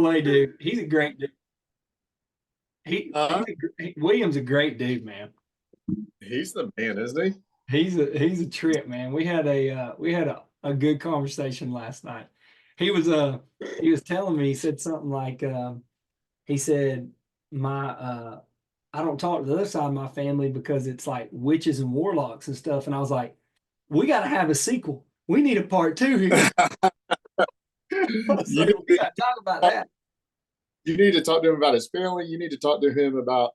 way, dude. He's a great dude. Uh, William's a great dude, man. he's the man, isn't he? He's a trip, man. We had a good conversation last night. He was telling me, he said something like he said my I don't talk to the other side of my family because it's like witches and warlocks and stuff. And I was like, we gotta have a sequel. We need a part two here. I was You like, we need, gotta talk about that. you need to talk to him about his family. You need to talk to him about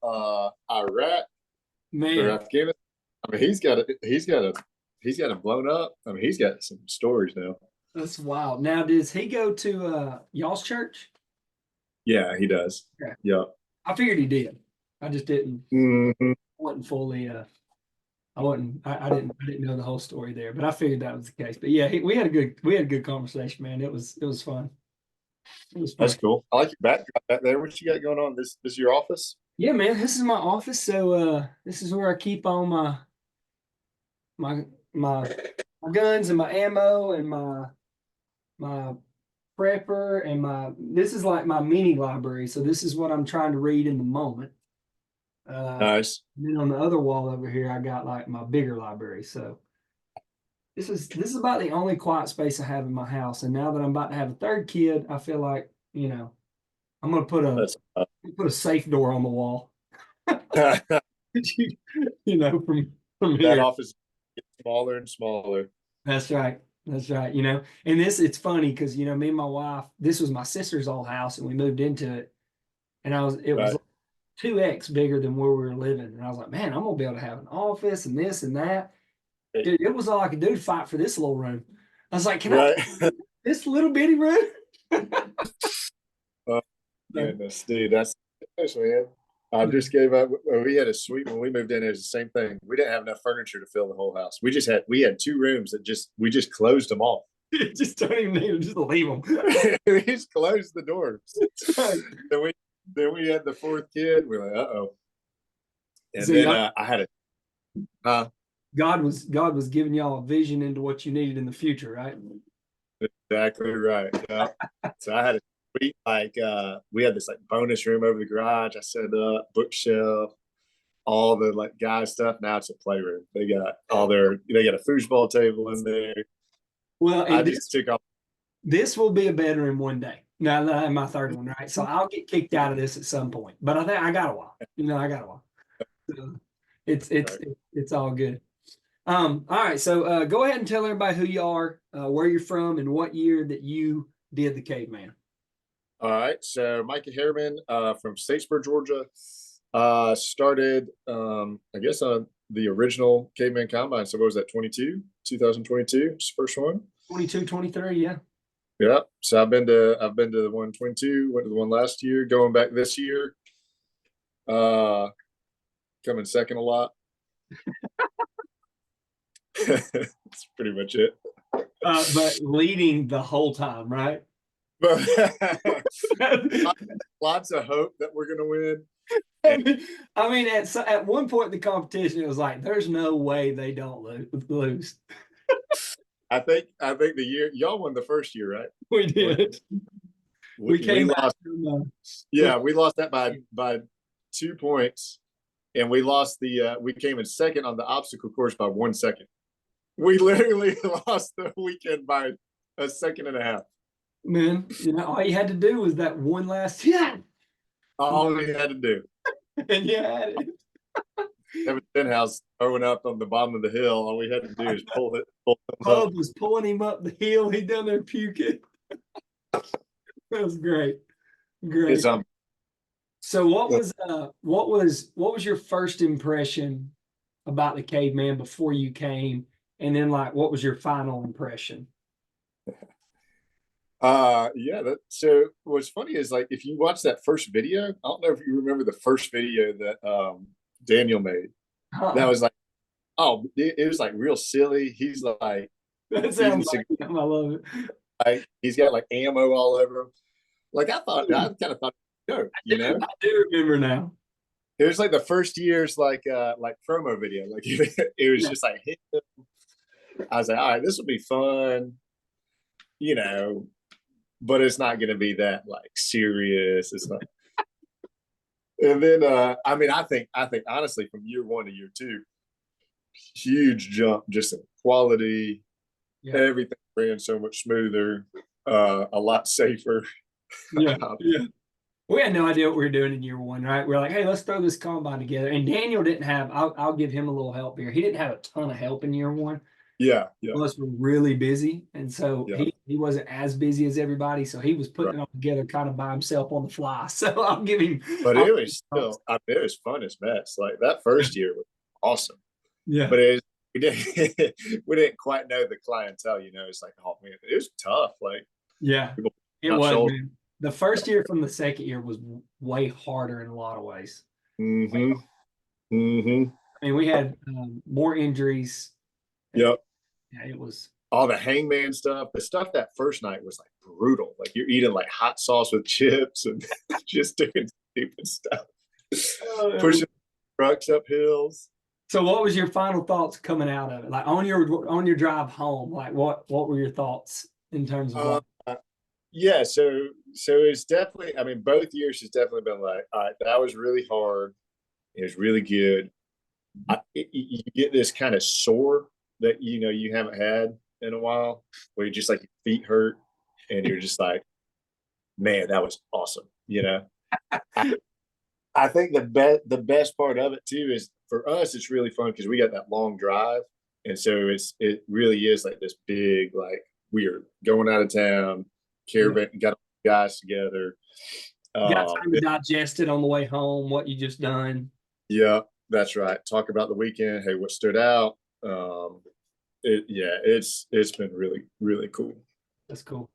Iraq or Man, Afghanistan. I mean, he's got it blown up. I mean, he's got some stories now. that's wild. Now, does he go to y'all's church? Yeah, he does. Yeah. Yeah. I figured he did. I just didn't Hmm. wasn't fully I didn't know the whole story there, but I figured that was the case. But yeah, we had a good conversation, man. It was fun. It was That's fun. cool. I like your backdrop back there. What you got going on? This is your office? Yeah, man, this is my office. So this is where I keep all my my my guns and my ammo and my prepper and my this is like my mini library. So this is what I'm trying to read in the moment. Nice. And then on the other wall over here, I got like my bigger library. So this is about the only quiet space I have in my house. And now that I'm about to have a third kid, I feel like, I'm gonna That's put a safe door on the wall. that From here. office gets smaller and smaller. That's right. That's right. And it's funny because me and my wife, this was my sister's old house, and we moved into it, and it was Right. like 2x bigger than where we were living. And I was like, man, I'm gonna be able to have an office and this and that. Dude, it was all I could do to fight for this little room. I was like, can I Right. this little bitty room? Oh, goodness, dude, that's man. I just gave up. We had a suite when we moved in. It was the same thing. We didn't have enough furniture to fill the whole house. We had two rooms that we just closed them off. Just don't even need to just leave them. We just closed the doors. Then we had the fourth kid. We're like, uh oh. And So then y'all, I had a uh, God was giving y'all a vision into what you needed in the future, right? exactly right. Yeah. So I had a suite we had this like bonus room over the garage. I set up bookshelf, all the like guy stuff. Now it's a playroom. They got a foosball table in there. Well, I and just took off. this will be a bedroom one day. Now that I have my third one, right? So I'll get kicked out of this at some point. But I think I got a while. I got a while. So it's all good. All right. So go ahead and tell everybody who you are, where you're from, and what year that you did the caveman. All right. So Micah Herriman from Statesboro, Georgia. Started I guess on the original Caveman Combine. So what was that, 2022, first one? 22, 23, yeah. Yeah. So I've been to the 122, went to the one last year, going back this year. Uh Coming second a lot. That's pretty much it. But leading the whole time, right? But lots of hope that we're gonna win. I mean, at one point in the competition, it was like, there's no way they don't lose. I think the year y'all won the first year, right? We did. We We came back lost. from, Yeah, we lost that by 2 points, and we came in second on the obstacle course by 1 second. We literally lost the weekend by a second and a half. man, all you had to do was that one last hit, All we had to do. and you had it. Evan Stenhouse throwing up on the bottom of the hill. All we had to do is pull it. Bub was pulling him up the hill. He down there puking. That was great. It's Great. So what was your first impression about the caveman before you came? And then like what was your final impression? Yeah. So what's funny is like if you watch that first video, I don't know if you remember the first video that Daniel made. That Huh. was like, oh, it was like real silly. He's like That eating sounds like him. I love it. like he's got like ammo all over him. Like I kind of thought, no, I do remember now. it was like the first year's like promo video. Like it was Yeah. just like I was like, all right, this will be fun, you know. but it's not going to be that like serious. It's not. And then, I mean, I think honestly, from year 1 to year 2, huge jump just in quality. Yeah. Everything ran so much smoother, a lot safer. Yeah. Yeah. We had no idea what we were doing in year 1, right? We're like, hey, let's throw this combine together. And Daniel didn't have, I'll give him a little help here. He didn't have a ton of help in year 1. Yeah, yeah, Plus, we're really busy. And so yeah. he wasn't as busy as everybody. So he was putting Right. it all together kind of by himself on the fly. So I'll give him. But I'll it give was him still, I mean, it was fun as mess. Like that first year was awesome. yeah. But we didn't we didn't quite know the clientele. It's like, oh man, it was tough. Like Yeah. people It not was, shoulder. man. The first year from the second year was way harder in a lot of ways. Mm-hmm. Mm-hmm. I mean, we had more injuries. Yep. Yeah, it was. All the hangman stuff, the stuff that first night was like brutal. Like you're eating like hot sauce with chips and just doing stupid stuff. Pushing trucks up hills. So what was your final thoughts coming out of it? Like on your drive home, like what were your thoughts in terms of Yeah, so it's definitely, I mean, both years has definitely been like, all right, that was really hard. It was really good. You get this kind of sore that you haven't had in a while, where you just like your feet hurt, and you're just like, man, that was awesome. I think the best part of it too is for us, it's really fun because we got that long drive, and so it really is like this big, like we are going out of town, caravan, got guys together. you got time to digest it on the way home, what you just done? Yeah, that's right. Talk about the weekend. Hey, what stood out? It's been really, really cool. That's cool.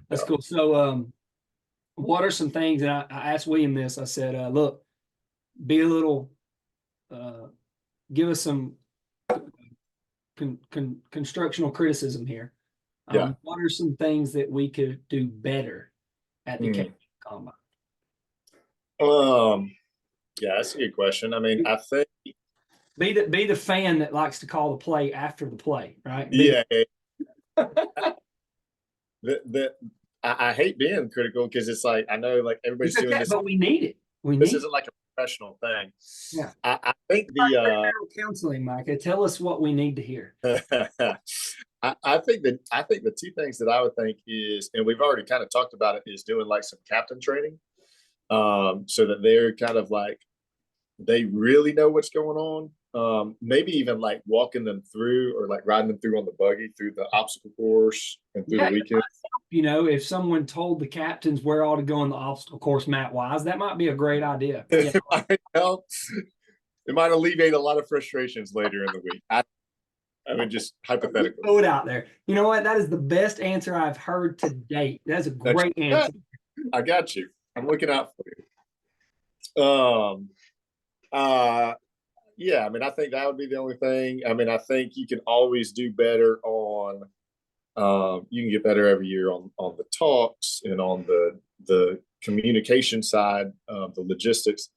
That's cool. So what are some things, and I asked William this, I said, look, be a little give us some constructional criticism here. Yeah. What are some things that we could do better at the combine? Yeah, that's a good question. I mean, I think be the fan that likes to call the play after the play, right? Yeah. I hate being critical because it's like I know like everybody's doing this, but we need it. This isn't like a professional thing. Yeah. I think the counseling, Micah. Tell us what we need to hear. I think the two things that I would think is, and we've already kind of talked about it, is doing like some captain training, so that they're kind of like they really know what's going on. Maybe even like walking them through or like riding them through on the buggy through the obstacle course and through the weekend. If someone told the captains where all to go on the obstacle course mat wise, that might be a great idea. It might help. It might alleviate a lot of frustrations later in the week. I mean, just hypothetically. Throw it out there. You know what? That is the best answer I've heard to date. That's a great answer. I got you. I'm looking out for you. Yeah, I mean, I think that would be the only thing. I mean, I think you can always do better on. You can get better every year on the talks and on the communication side, the logistics.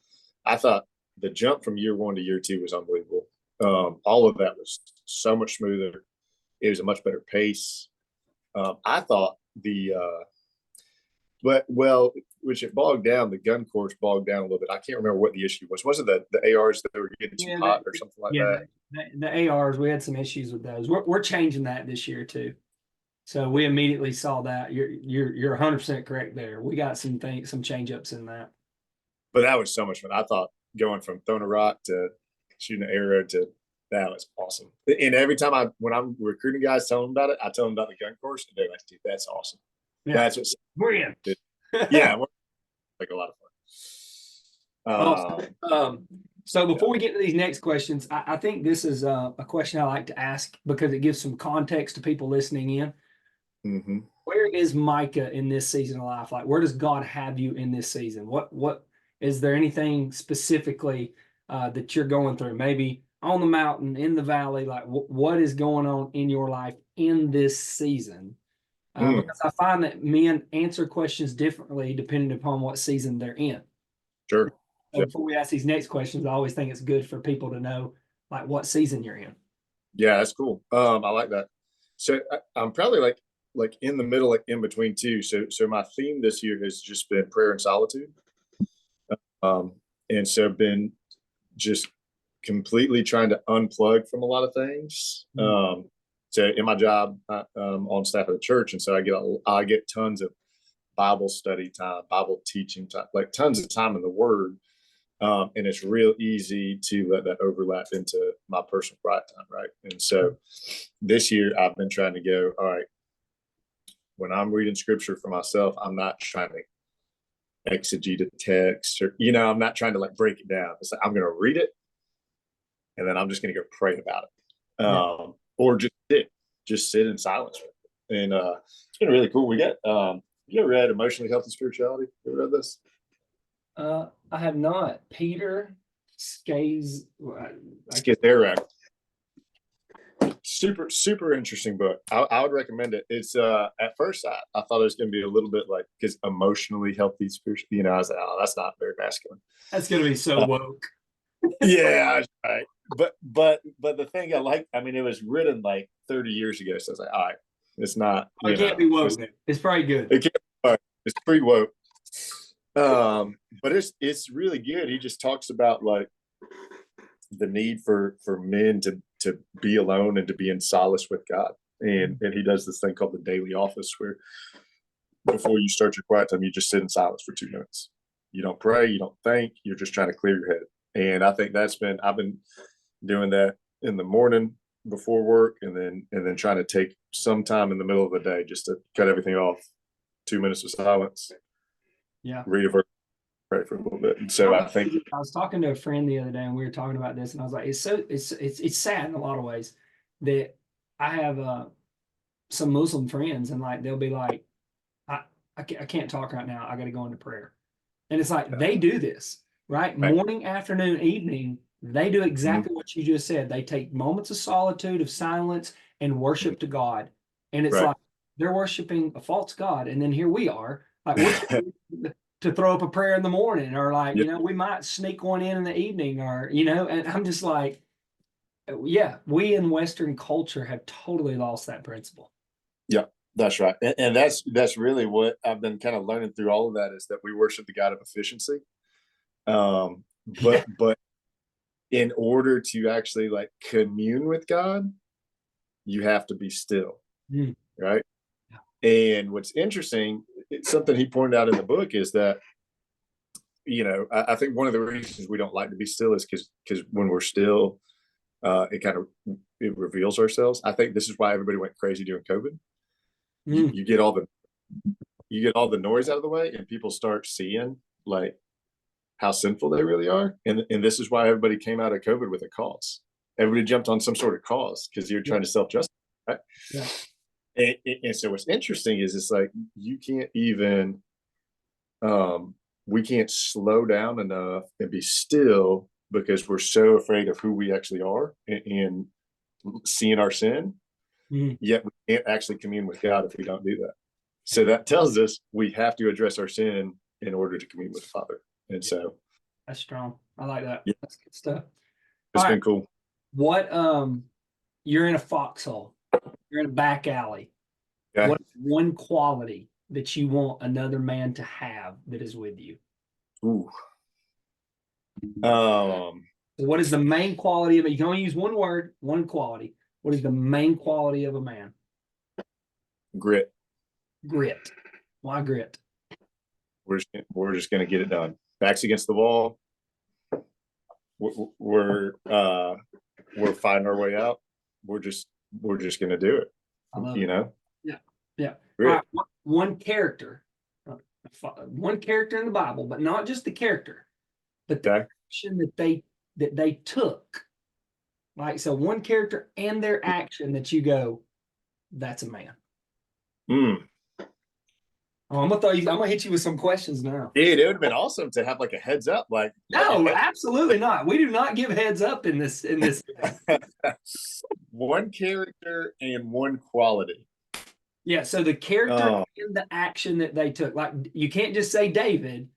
I thought the jump from year 1 to year 2 was unbelievable. All of that was so much smoother. It was a much better pace. I thought which it bogged down. The gun course bogged down a little bit. I can't remember what the issue was. Was it the ARs that were getting too hot or something like that? The ARs, we had some issues with those. We're changing that this year too. So we immediately saw that. You're 100% correct there. We got some change ups in that. But that was so much fun. I thought going from throwing a rock to shooting an arrow to that was awesome. And every time when I'm recruiting guys, telling them about it, I tell them about the gun course, and they're like, "Dude, that's awesome. Yeah. That's what we're in." Yeah, we're like a lot of fun. So before we get to these next questions, I think this is a question I like to ask because it gives some context to people listening in. Mm-hmm. Where is Micah in this season of life? Like, where does God have you in this season? What is there anything specifically that you're going through? Maybe on the mountain, in the valley, like what is going on in your life in this season? Because I find that men answer questions differently depending upon what season they're in. Sure. So before we ask these next questions, I always think it's good for people to know like what season you're in. Yeah, that's cool. I like that. So I'm probably like like in the middle, like in between two. So my theme this year has just been prayer and solitude. Um, and so I've been just completely trying to unplug from a lot of things. So in my job, on staff at the church, and so I get tons of Bible study time, Bible teaching time, like tons of time in the Word. And it's real easy to let that overlap into my personal quiet time, right? And so this year I've been trying to go, all right, when I'm reading scripture for myself, I'm not trying to exegete a text or, I'm not trying to like break it down. It's like I'm going to read it and then I'm just going to go pray about it. Or just sit in silence. And it's been really cool. We got, you ever read Emotionally Healthy Spirituality? You ever read this? I have not. Peter Skays. Scatherac. Super interesting book. I would recommend it. It's at first I thought it was going to be a little bit like, because emotionally healthy spiritual, I was like, oh, that's not very masculine. That's going to be so woke. Yeah, right. But the thing I like, I mean, it was written like 30 years ago, so I was like, all right, it's not. It can't be woke. It's probably good. It's pretty woke. But it's really good. He just talks about like the need for men to be alone and to be in solace with God. And he does this thing called the daily office, where before you start your quiet time, you just sit in silence for 2 minutes. You don't pray, you don't think, you're just trying to clear your head. And I think I've been doing that in the morning before work, and then trying to take some time in the middle of the day just to cut everything off. 2 minutes of silence. Yeah. Read a verse, pray for a little bit. And so I think I was talking to a friend the other day, and we were talking about this, and I was like, it's sad in a lot of ways that I have some Muslim friends, and like they'll be like, I can't talk right now. I got to go into prayer, and it's like they do this right, morning, afternoon, evening. They do exactly what you just said. They take moments of solitude, of silence, and worship to God, and it's like they're worshiping a false god, and then here we are, like to throw up a prayer in the morning, or like, we might sneak one in the evening, or, and I'm just like, yeah, we in Western culture have totally lost that principle. Yeah, that's right. And that's really what I've been kind of learning through all of that, is that we worship the God of efficiency. But in order to actually like commune with God, you have to be still. Right. And what's interesting, it's something he pointed out in the book, is that, I think one of the reasons we don't like to be still is because when we're still, it reveals ourselves. I think this is why everybody went crazy during COVID. You get all the noise out of the way, and people start seeing like how sinful they really are. And this is why everybody came out of COVID with a cause. Everybody jumped on some sort of cause because you're trying to self-justify. Right? Yeah. And so what's interesting is it's like you can't even, we can't slow down enough and be still, because we're so afraid of who we actually are and seeing our sin. Yet we can't actually commune with God if we don't do that. So that tells us we have to address our sin in order to commune with the Father. And so that's strong. I like that. Yeah. That's good stuff. It's been cool. What you're in a foxhole, you're in a back alley. Okay. What is one quality that you want another man to have that is with you? Ooh. What is the main quality of it? You can only use one word, one quality. What is the main quality of a man? Grit. Grit. Why grit? We're just going to get it done. Backs against the wall. We're finding our way out. We're just going to do it. I love it. Yeah. All right. One character in the Bible, but not just the character, but the action that they took. Like, so one character and their action that you go, that's a man. Oh, I'm gonna hit you with some questions now. Dude, it would have been awesome to have like a heads up. Like, no, absolutely not. We do not give heads up in this. One character and one quality. Yeah, so the character and the action that they took. Like, you can't just say David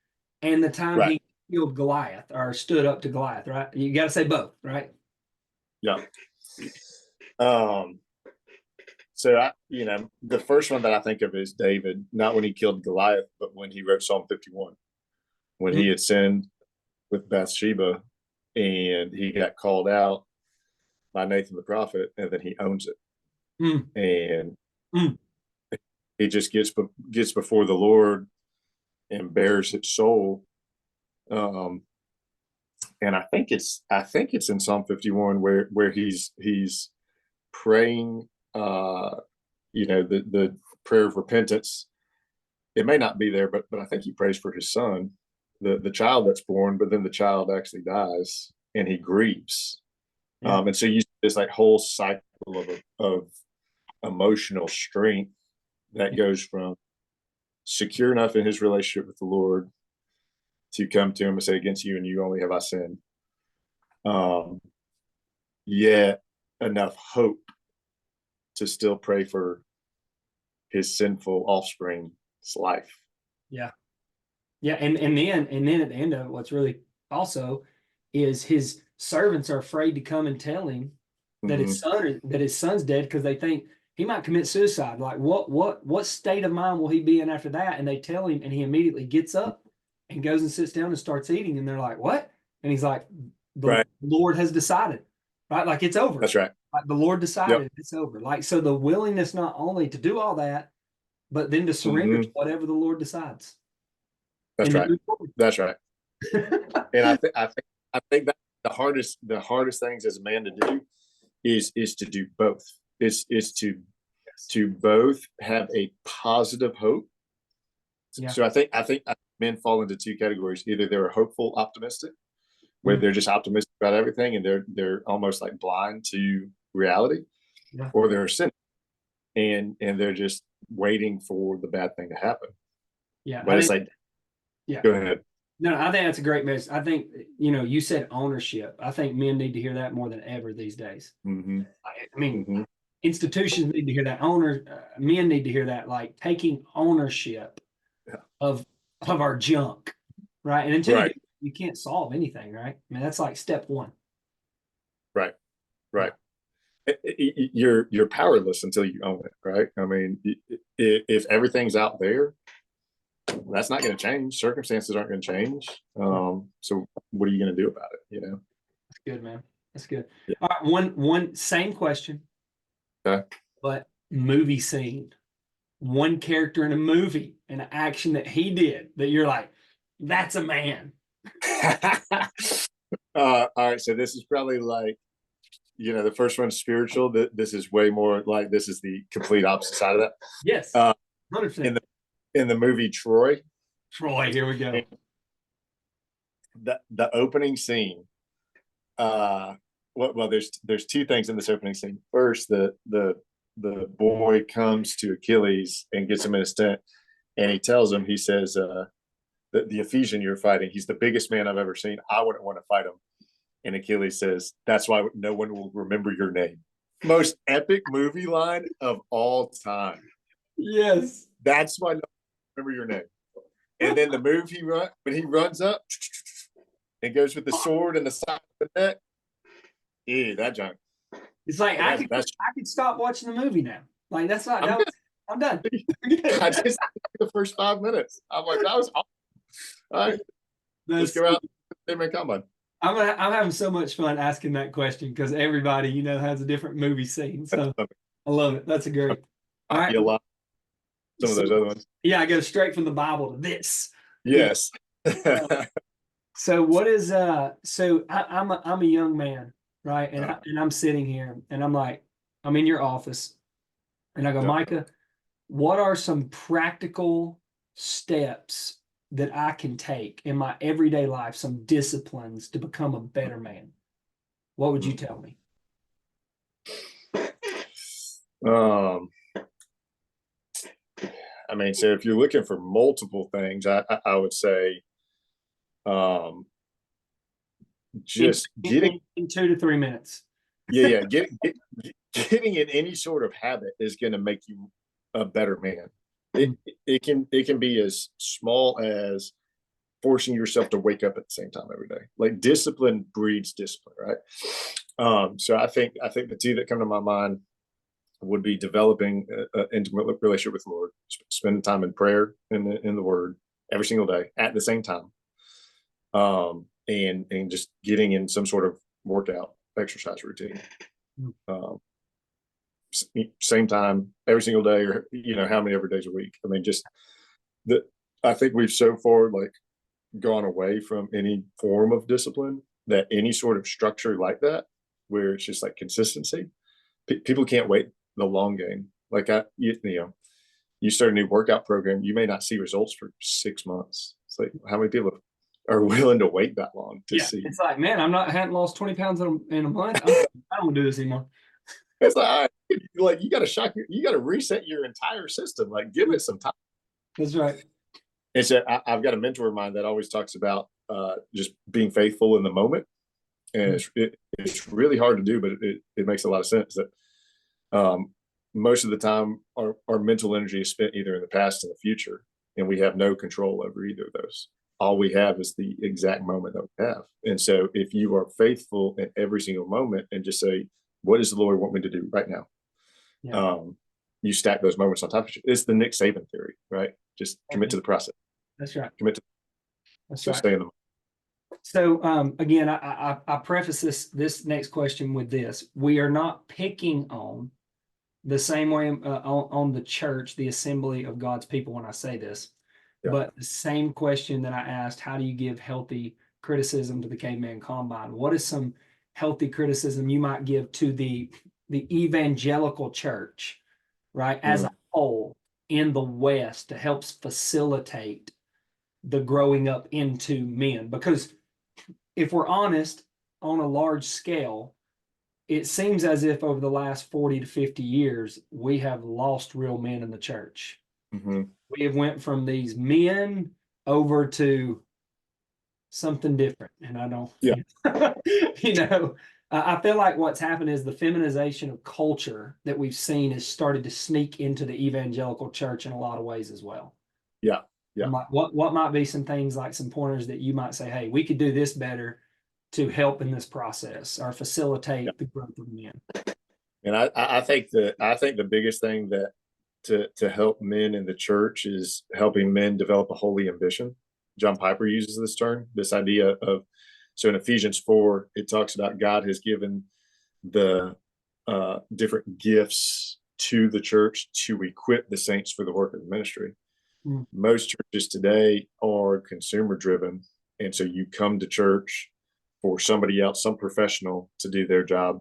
and the time he killed Goliath or stood up to Goliath, right? You got to say both, right? Yeah. So the first one that I think of is David, not when he killed Goliath, but when he wrote Psalm 51, when he had sinned with Bathsheba and he got called out by Nathan the prophet, and then he owns it. And he just gets before the Lord and bears his soul. And I think it's in Psalm 51 where he's praying, the prayer of repentance. It may not be there, but I think he prays for his son, the child that's born, but then the child actually dies and he grieves. And so you see this like whole cycle of emotional strength that goes from secure enough in his relationship with the Lord to come to him and say, against you and you only have I sinned. Yet enough hope to still pray for his sinful offspring's life. Yeah. Yeah. And then at the end of it, what's really also is his servants are afraid to come and tell him that his son's dead because they think he might commit suicide. Like what state of mind will he be in after that? And they tell him, and he immediately gets up and goes and sits down and starts eating. And they're like, what? And he's like, the Lord has decided, right? Like it's over. That's right. Like the Lord decided it's over. Like, so the willingness not only to do all that, but then to surrender to whatever the Lord decides. That's right. That's right. And I think that the hardest things as a man to do is to do both. Is to both have a positive hope. Yeah. So I think men fall into two categories. Either they're hopeful, optimistic, where they're just optimistic about everything and they're almost like blind to reality, or they're cynical and they're just waiting for the bad thing to happen. Yeah, but it's like, go ahead. No, I think that's a great message. I think, you said ownership. I think men need to hear that more than ever these days. I mean, institutions need to hear that. Men need to hear that, like taking ownership of our junk, right? And until you can't solve anything, right? I mean, that's like step one. Right. You're powerless until you own it, right? I mean, if everything's out there, that's not going to change. Circumstances aren't going to change. So what are you going to do about it? That's good, man. That's good. Yeah. All right, one same question. Okay. But movie scene. One character in a movie, an action that he did that you're like, that's a man. All right. So this is probably like, the first one's spiritual. This is way more like, this is the complete opposite side of that. Yes. 100%. In the movie Troy, here we go. The opening scene. Well, there's two things in this opening scene. First, the boy comes to Achilles and gets him in a stint, and he tells him, he says, the Ephesian you're fighting, he's the biggest man I've ever seen. I wouldn't want to fight him. And Achilles says, that's why no one will remember your name. Most epic movie line of all time. Yes. That's why no one will remember your name. And then the move when he runs up and goes with the sword and the side of the neck. Yeah, that junk. It's like I could stop watching the movie now. Like that's not. I'm done. I just the first 5 minutes. I'm like, that was awesome. All right, let's go out. Come on. I'm having so much fun asking that question because everybody has a different movie scene. So I love it. That's a great. All right. Some of those other ones. Yeah, I go straight from the Bible to this. Yes. So what is so I'm a young man, right? And I'm sitting here and I'm in your office and I go, Micah, what are some practical steps that I can take in my everyday life, some disciplines to become a better man? What would you tell me? I mean, so if you're looking for multiple things, I would say, just getting in 2 to 3 minutes. Yeah, getting in any sort of habit is going to make you a better man. It can be as small as forcing yourself to wake up at the same time every day. Like discipline breeds discipline, right? So I think the two that come to my mind would be developing an intimate relationship with the Lord, spending time in prayer in the Word every single day at the same time, and just getting in some sort of workout exercise routine. Same time every single day, or how many ever days a week. I mean, just I think we've so far gone away from any form of discipline, that any sort of structure like that, where it's just consistency. People can't wait the long game. You start a new workout program, you may not see results for 6 months. It's like, how many people are willing to wait that long to see? It's like, man, I hadn't lost 20 pounds in a month. I don't do this anymore. It's like, you got to reset your entire system. Give it some time. That's right. And so I've got a mentor of mine that always talks about just being faithful in the moment. And it's really hard to do, but it makes a lot of sense that most of the time our mental energy is spent either in the past or the future, and we have no control over either of those. All we have is the exact moment that we have. And so if you are faithful in every single moment and just say, what does the Lord want me to do right now? Yeah. You stack those moments on top of each other. It's the Nick Saban theory, right? Just commit to the process. That's right. Commit to. That's so right. Stay in the moment. So again, I preface this next question with this: we are not picking on the same way on the church, the assembly of God's people, when I say this, but the same question that I asked: how do you give healthy criticism to the Caveman Combine? What is some healthy criticism you might give to the evangelical church, right, as a whole in the West, to help facilitate the growing up into men? Because if we're honest, on a large scale, it seems as if over the last 40 to 50 years, we have lost real men in the church. We have went from these men over to something different. And I don't, I feel like what's happened is the feminization of culture that we've seen has started to sneak into the evangelical church in a lot of ways as well. Yeah. What might be some things, like some pointers that you might say, hey, we could do this better to help in this process or facilitate the growth of men? And I think the biggest thing that to help men in the church is helping men develop a holy ambition. John Piper uses this term, this idea of, so in Ephesians 4, it talks about God has given the different gifts to the church to equip the saints for the work of the ministry. Most churches today are consumer driven. And so you come to church for somebody else, some professional, to do their job.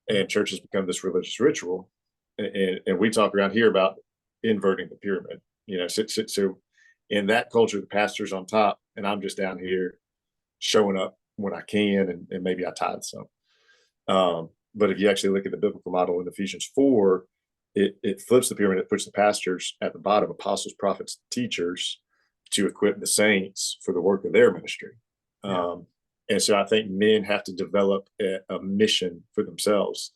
And church has become this religious ritual. And we talk around here about inverting the pyramid. So in that culture, the pastor's on top and I'm just down here showing up when I can, and maybe I tithe some. But if you actually look at the biblical model in Ephesians 4, it flips the pyramid. It puts the pastors at the bottom, apostles, prophets, teachers, to equip the saints for the work of their ministry. And so I think men have to develop a mission for themselves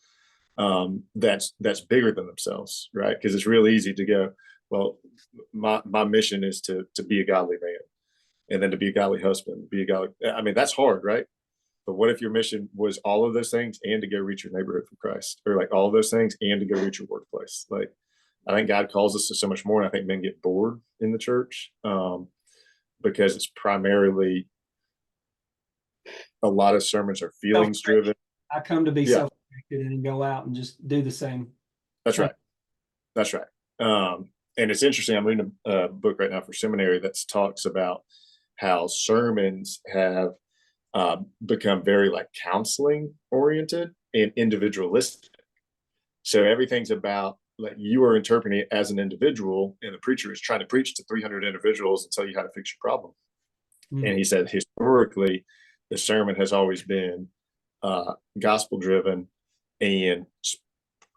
that's bigger than themselves, right? Because it's real easy to go, well, my mission is to be a godly man, and then to be a godly husband, I mean, that's hard, right? But what if your mission was all of those things and to go reach your neighborhood for Christ, or all of those things and to go reach your workplace? I think God calls us to so much more. And I think men get bored in the church because it's primarily, a lot of sermons are feelings driven. I come to be self-directed and go out and just do the same. That's right. And it's interesting. I'm reading a book right now for seminary that talks about how sermons have become very counseling oriented and individualistic. So everything's about you are interpreting it as an individual, and the preacher is trying to preach to 300 individuals and tell you how to fix your problem. And he said historically, the sermon has always been gospel driven and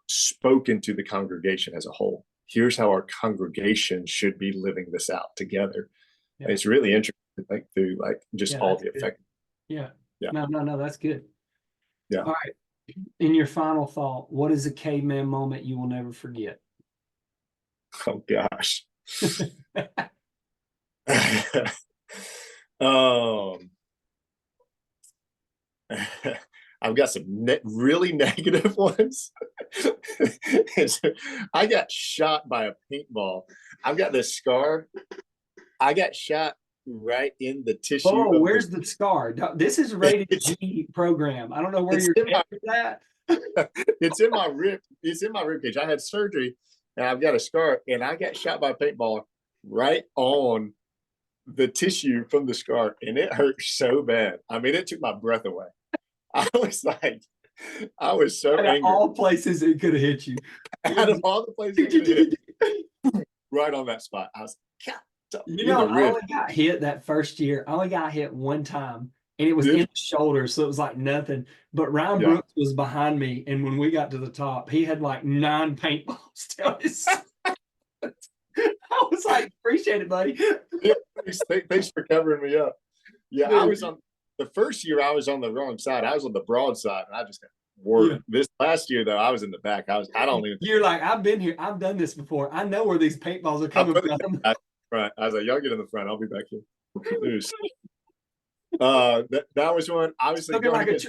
spoken to the congregation as a whole. Here's how our congregation should be living this out together. It's really interesting to think through all the effect. No, that's good. All right, in your final thought, what is a caveman moment you will never forget? Oh gosh. I've got some really negative ones. So I got shot by a paintball. I've got this scar. I got shot right in the tissue. Oh, where's the scar? This is rated it's, G program. I don't know where you're at that. It's in my rib. It's in my rib cage. I had surgery, and I've got a scar. And I got shot by a paintball right on the tissue from the scar, and it hurt so bad. I mean, it took my breath away. I was like, I was so angry. All places it could have hit you. Out of all the places it could have hit, right on that spot. I was, God. I only got hit that first year. I only got hit one time, and it was in the shoulder, so it was like nothing. But Ryan Brooks was behind me, and when we got to the top, he had like 9 paintballs down his. I was like, appreciate it, buddy. Yeah, thanks for covering me up. Yeah, I was on the first year. I was on the wrong side. I was on the broad side, and I just got worked. Yeah. This last year, though, I was in the back. I don't even. You're like, I've been here. I've done this before. I know where these paintballs are coming from. Right. I was like, y'all get in the front. I'll be back here. That was one. Obviously,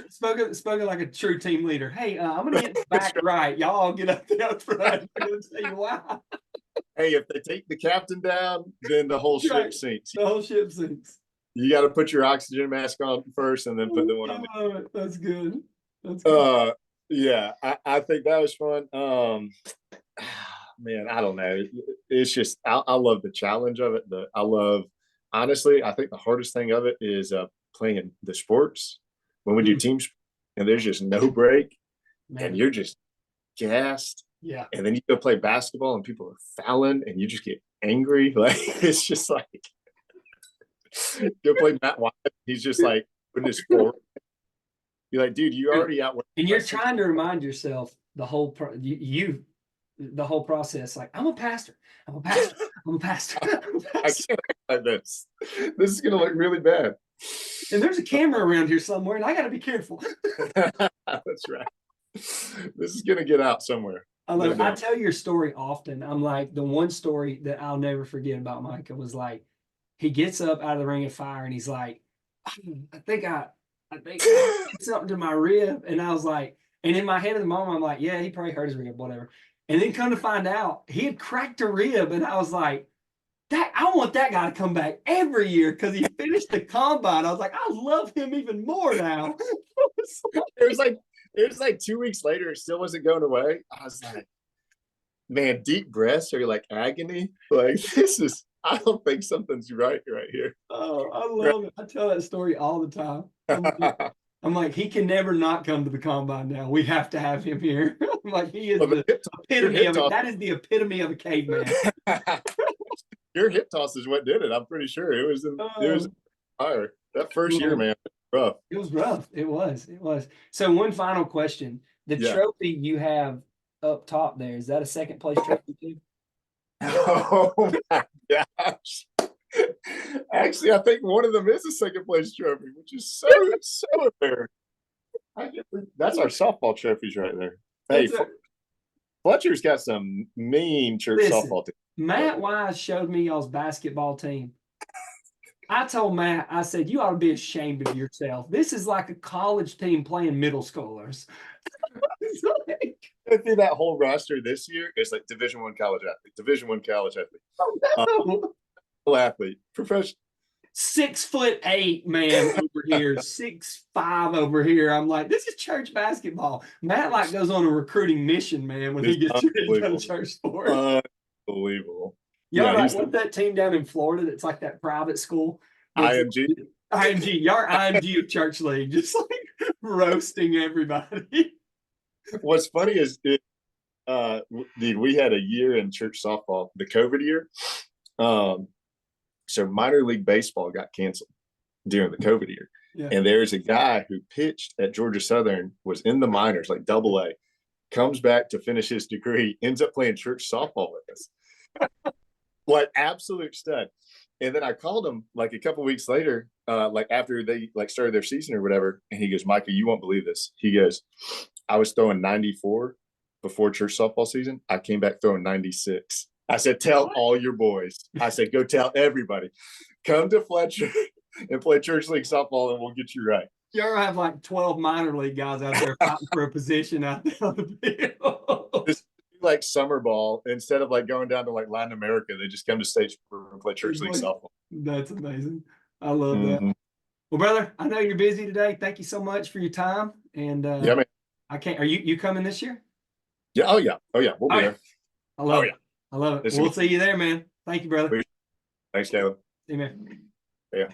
spoken like a true team leader. Hey, I'm gonna get the back right. Y'all get up there up front. I'm gonna tell you why. Hey, if they take the captain down, then the whole ship sinks. The whole ship sinks. You got to put your oxygen mask on first, and then put the one on. That's good. That's good. Yeah, I think that was fun. Man, I don't know. It's just I love the challenge of it. Honestly, I think the hardest thing of it is playing the sports when we do teams, and there's just no break, and you're just gassed. Yeah. And then you go play basketball, and people are fouling, and you just get angry. Like it's just like go play Matt White. He's just like putting his forward. You're like, dude, you already out. And you're trying to remind yourself the whole the whole process, like, I'm a pastor. I can't act like this. This is gonna look really bad. And there's a camera around here somewhere, and I gotta be careful. That's right. This is gonna get out somewhere. I tell your story often. I'm like, the one story that I'll never forget about Micah was like, he gets up out of the ring of fire, and he's like, I think I did something to my rib. And I was like, and in my head at the moment, I'm like, yeah, he probably hurt his rib, whatever. And then come to find out, he had cracked a rib, and I was like, I want that guy to come back every year because he finished the combine. I was like, I love him even more now. It was like 2 weeks later, it still wasn't going away. I was like, man, deep breaths are like agony. Like I don't think something's right here. Oh, I love it. I tell that story all the time. I'm like, he can never not come to the combine now. We have to have him here. I'm like, he is the epitome of it. That is the epitome of a caveman. Your hip toss is what did it. I'm pretty sure it was fire. That first year, man, rough. It was rough. It was. So one final question. The trophy you have up top there, is that a second place trophy too? Oh my gosh. Actually, I think one of them is a second place trophy, which is so embarrassing. That's our softball trophies right there. Hey, Fletcher's got some mean church softball team. Matt Wise showed me y'all's basketball team. I told Matt, I said, you ought to be ashamed of yourself. This is like a college team playing middle schoolers. Go through that whole roster this year. It's like Division I college athlete. Athlete, professional. 6'8" man over here, 6'5" over here. I'm like, this is church basketball. Matt like goes on a recruiting mission, man, when he gets ready to go to church sports. Unbelievable. Y'all like what's that team down in Florida that's like that private school? IMG. Y'all are IMG of church league, just like roasting everybody. What's funny is dude, we had a year in church softball, the COVID year. So minor league baseball got canceled during the COVID year. Yeah. And there's a guy who pitched at Georgia Southern, was in the minors, like AA, comes back to finish his degree, ends up playing church softball with us. Like absolute stud. And then I called him like a couple weeks later, like after they like started their season or whatever. And he goes, Micah, you won't believe this. He goes, I was throwing 94 before church softball season. I came back throwing 96. I said, tell all your boys. I said, go tell everybody. Come to Fletcher and play church league softball and we'll get you right. Y'all have like 12 minor league guys out there fighting for a position out there on the field. Just like summer ball, instead of like going down to like Latin America, they just come to Statesboro and play church league softball. That's amazing. I love that. Mhm. Well, brother, I know you're busy today. Thank you so much for your time. And Yeah, man. I can't. Are you coming this year? Yeah. Oh yeah. Oh yeah. We'll be Oh, there. I love Oh, it. yeah. I love it. This We'll is- see you there, man. Thank you, brother. Thanks, Caleb. See you, man. Yeah.